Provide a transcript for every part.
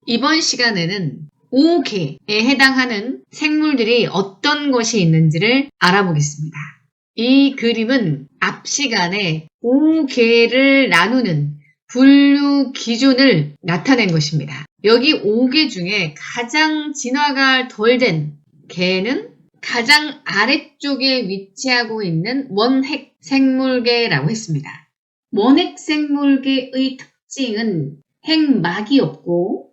이번 시간에는 5개에 해당하는 생물들이 어떤 것이 있는지를 알아보겠습니다. 이 그림은 앞 시간에 5개를 나누는 분류 기준을 나타낸 것입니다. 여기 5개 중에 가장 진화가 덜 된 개는 가장 아래쪽에 위치하고 있는 원핵 생물계라고 했습니다. 원핵 생물계의 특징은 핵막이 없고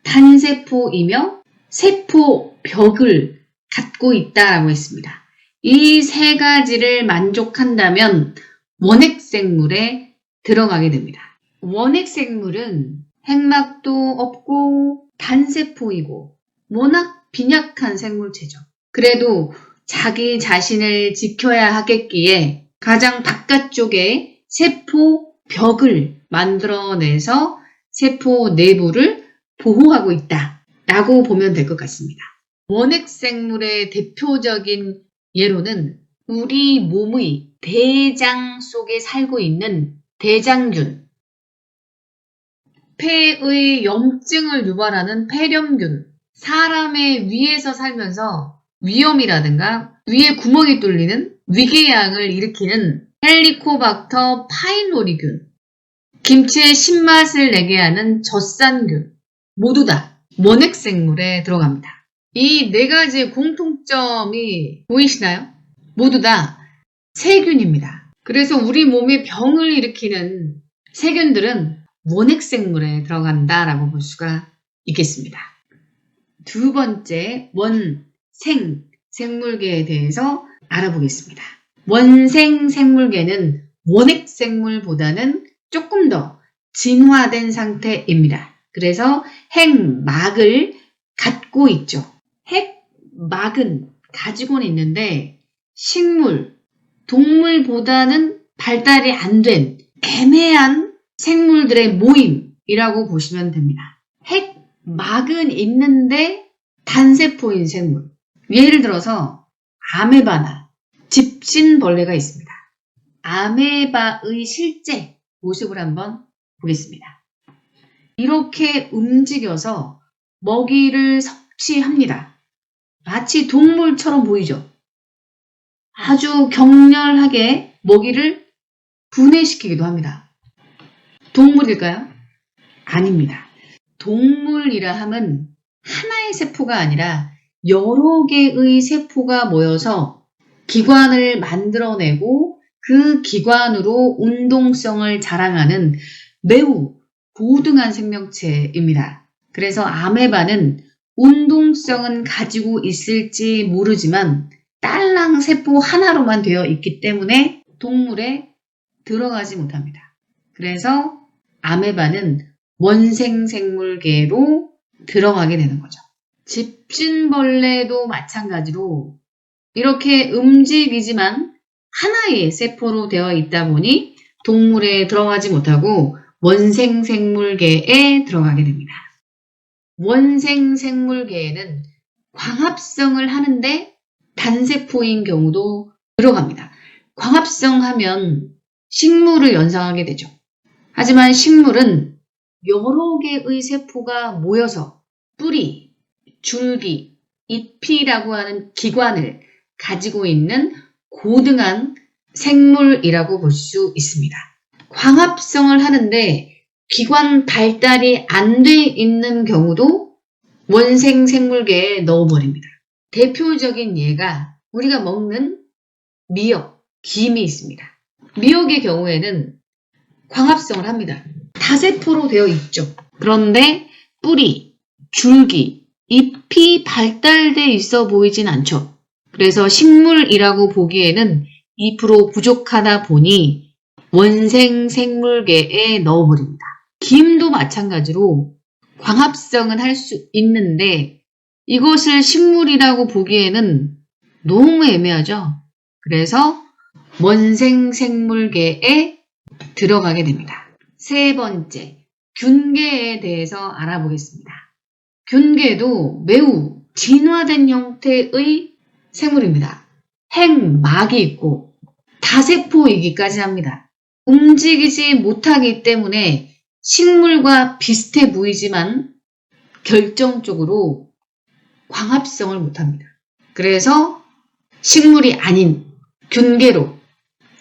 단세포이며 세포벽을 갖고 있다고 했습니다. 이 세 가지를 만족한다면 원핵생물에 들어가게 됩니다. 원핵생물은 핵막도 없고 단세포이고 워낙 빈약한 생물체죠. 그래도 자기 자신을 지켜야 하겠기에 가장 바깥쪽에 세포벽을 만들어내서 세포 내부를 보호하고 있다라고 보면 될 것 같습니다. 원핵생물의 대표적인 예로는 우리 몸의 대장 속에 살고 있는 대장균, 폐의 염증을 유발하는 폐렴균, 사람의 위에서 살면서 위염이라든가 위에 구멍이 뚫리는 위궤양을 일으키는 헬리코박터 파일로리균, 김치의 신맛을 내게 하는 젖산균, 모두 다 원핵생물에 들어갑니다. 이 네 가지의 공통점이 보이시나요? 모두 다 세균입니다. 그래서 우리 몸에 병을 일으키는 세균들은 원핵생물에 들어간다라고 볼 수가 있겠습니다. 두 번째, 원생 생물계에 대해서 알아보겠습니다. 원생 생물계는 원핵 생물보다는 조금 더 진화된 상태입니다. 그래서 핵막을 갖고 있죠. 핵막은 가지고는 있는데 식물, 동물보다는 발달이 안 된 애매한 생물들의 모임이라고 보시면 됩니다. 핵막은 있는데 단세포인 생물. 예를 들어서 아메바나 집신벌레가 있습니다. 아메바의 실제 모습을 한번 보겠습니다. 이렇게 움직여서 먹이를 섭취합니다. 마치 동물처럼 보이죠? 아주 격렬하게 먹이를 분해시키기도 합니다. 동물일까요? 아닙니다. 동물이라 함은 하나의 세포가 아니라 여러 개의 세포가 모여서 기관을 만들어내고 그 기관으로 운동성을 자랑하는 매우 고등한 생명체입니다. 그래서 아메바는 운동성은 가지고 있을지 모르지만 딸랑 세포 하나로만 되어 있기 때문에 동물에 들어가지 못합니다. 그래서 아메바는 원생생물계로 들어가게 되는 거죠. 집신벌레도 마찬가지로 이렇게 움직이지만 하나의 세포로 되어 있다 보니 동물에 들어가지 못하고 원생생물계에 들어가게 됩니다. 원생생물계에는 광합성을 하는데 단세포인 경우도 들어갑니다. 광합성 하면 식물을 연상하게 되죠. 하지만 식물은 여러 개의 세포가 모여서 뿌리, 줄기, 잎이라고 하는 기관을 가지고 있는 고등한 생물이라고 볼 수 있습니다. 광합성을 하는데 기관 발달이 안 돼 있는 경우도 원생생물계에 넣어버립니다. 대표적인 예가 우리가 먹는 미역, 김이 있습니다. 미역의 경우에는 광합성을 합니다. 다세포로 되어 있죠. 그런데 뿌리, 줄기, 잎이 발달돼 있어 보이진 않죠. 그래서 식물이라고 보기에는 2% 부족하다 보니 원생생물계에 넣어버립니다. 김도 마찬가지로 광합성은 할 수 있는데 이것을 식물이라고 보기에는 너무 애매하죠. 그래서 원생생물계에 들어가게 됩니다. 세 번째, 균계에 대해서 알아보겠습니다. 균계도 매우 진화된 형태의 생물입니다. 핵막이 있고 다세포이기까지 합니다. 움직이지 못하기 때문에 식물과 비슷해 보이지만 결정적으로 광합성을 못합니다. 그래서 식물이 아닌 균계로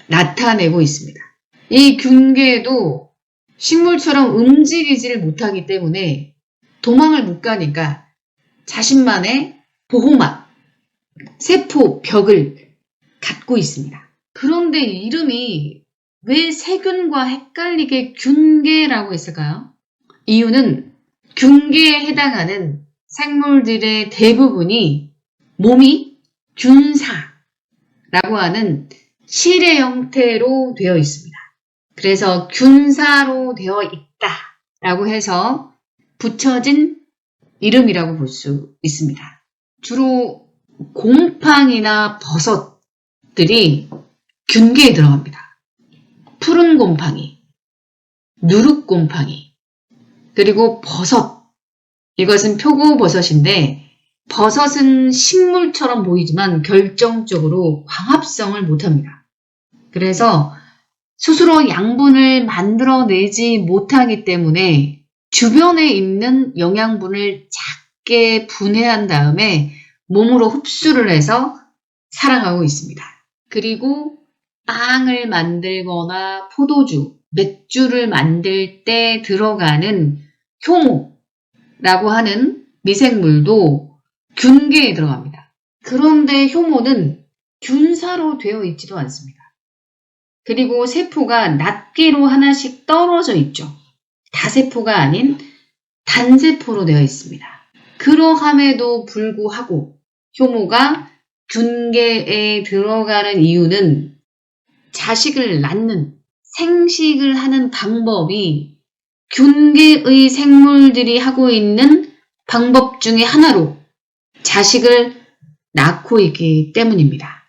나타내고 있습니다. 이 균계도 식물처럼 움직이지를 못하기 때문에 도망을 못 가니까 자신만의 보호막, 세포 벽을 갖고 있습니다. 그런데 이름이 왜 세균과 헷갈리게 균계라고 했을까요? 이유는 균계에 해당하는 생물들의 대부분이 몸이 균사라고 하는 실의 형태로 되어 있습니다. 그래서 균사로 되어 있다라고 해서 붙여진 이름이라고 볼 수 있습니다. 주로 곰팡이나 버섯들이 균계에 들어갑니다. 푸른 곰팡이, 누룩곰팡이, 그리고 버섯. 이것은 표고버섯인데 버섯은 식물처럼 보이지만 결정적으로 광합성을 못합니다. 그래서 스스로 양분을 만들어내지 못하기 때문에 주변에 있는 영양분을 작게 분해한 다음에 몸으로 흡수를 해서 살아가고 있습니다. 그리고 빵을 만들거나 포도주, 맥주를 만들 때 들어가는 효모라고 하는 미생물도 균계에 들어갑니다. 그런데 효모는 균사로 되어 있지도 않습니다. 그리고 세포가 낱개로 하나씩 떨어져 있죠. 다세포가 아닌 단세포로 되어 있습니다. 그러함에도 불구하고 효모가 균계에 들어가는 이유는 자식을 낳는, 생식을 하는 방법이 균계의 생물들이 하고 있는 방법 중에 하나로 자식을 낳고 있기 때문입니다.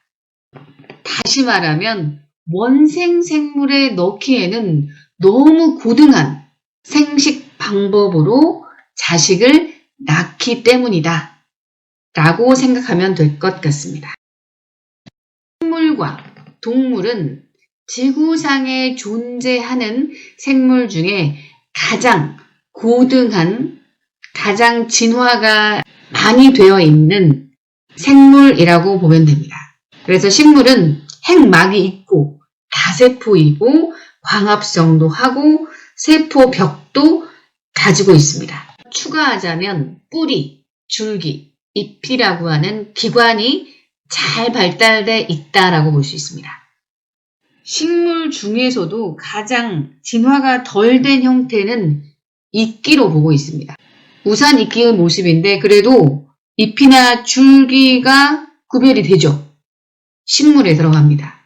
다시 말하면 원생 생물에 넣기에는 너무 고등한 생식 방법으로 자식을 낳기 때문이다 라고 생각하면 될 것 같습니다. 식물과 동물은 지구상에 존재하는 생물 중에 가장 고등한, 가장 진화가 많이 되어 있는 생물이라고 보면 됩니다. 그래서 식물은 핵막이 있고 다세포이고 광합성도 하고 세포벽도 가지고 있습니다. 추가하자면 뿌리, 줄기, 잎이라고 하는 기관이 잘 발달되어 있다라고 볼 수 있습니다. 식물 중에서도 가장 진화가 덜 된 형태는 이끼로 보고 있습니다. 우산 이끼의 모습인데 그래도 잎이나 줄기가 구별이 되죠. 식물에 들어갑니다.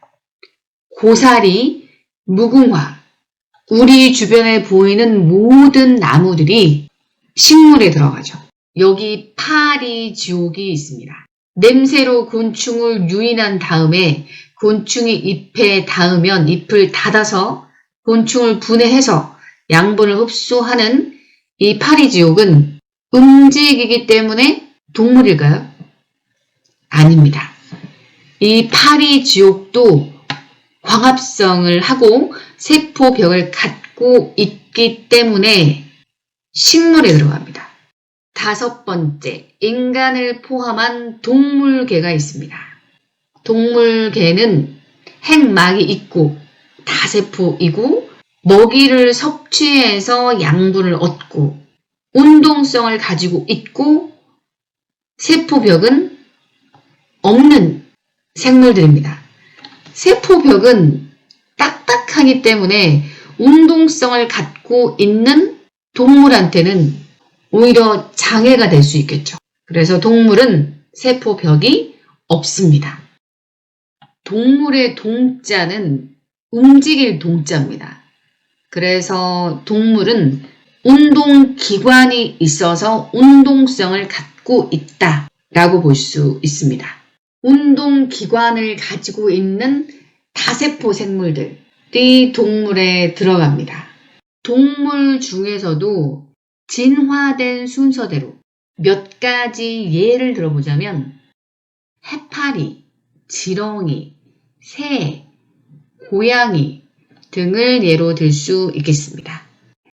고사리, 무궁화, 우리 주변에 보이는 모든 나무들이 식물에 들어가죠. 여기 파리지옥이 있습니다. 냄새로 곤충을 유인한 다음에 곤충이 잎에 닿으면 잎을 닫아서 곤충을 분해해서 양분을 흡수하는 이 파리지옥은 움직이기 때문에 동물일까요? 아닙니다. 이 파리지옥도 광합성을 하고 세포벽을 갖고 있기 때문에 식물에 들어갑니다. 5번째, 인간을 포함한 동물계가 있습니다. 동물계는 핵막이 있고 다세포이고 먹이를 섭취해서 양분을 얻고 운동성을 가지고 있고 세포벽은 없는 생물들입니다. 세포벽은 딱딱하기 때문에 운동성을 갖고 있는 동물한테는 오히려 장애가 될 수 있겠죠. 그래서 동물은 세포벽이 없습니다. 동물의 동자는 움직일 동자입니다. 그래서 동물은 운동기관이 있어서 운동성을 갖고 있다라고 볼 수 있습니다. 운동기관을 가지고 있는 다세포 생물들이 동물에 들어갑니다. 동물 중에서도 진화된 순서대로 몇 가지 예를 들어보자면 해파리, 지렁이, 새, 고양이 등을 예로 들 수 있겠습니다.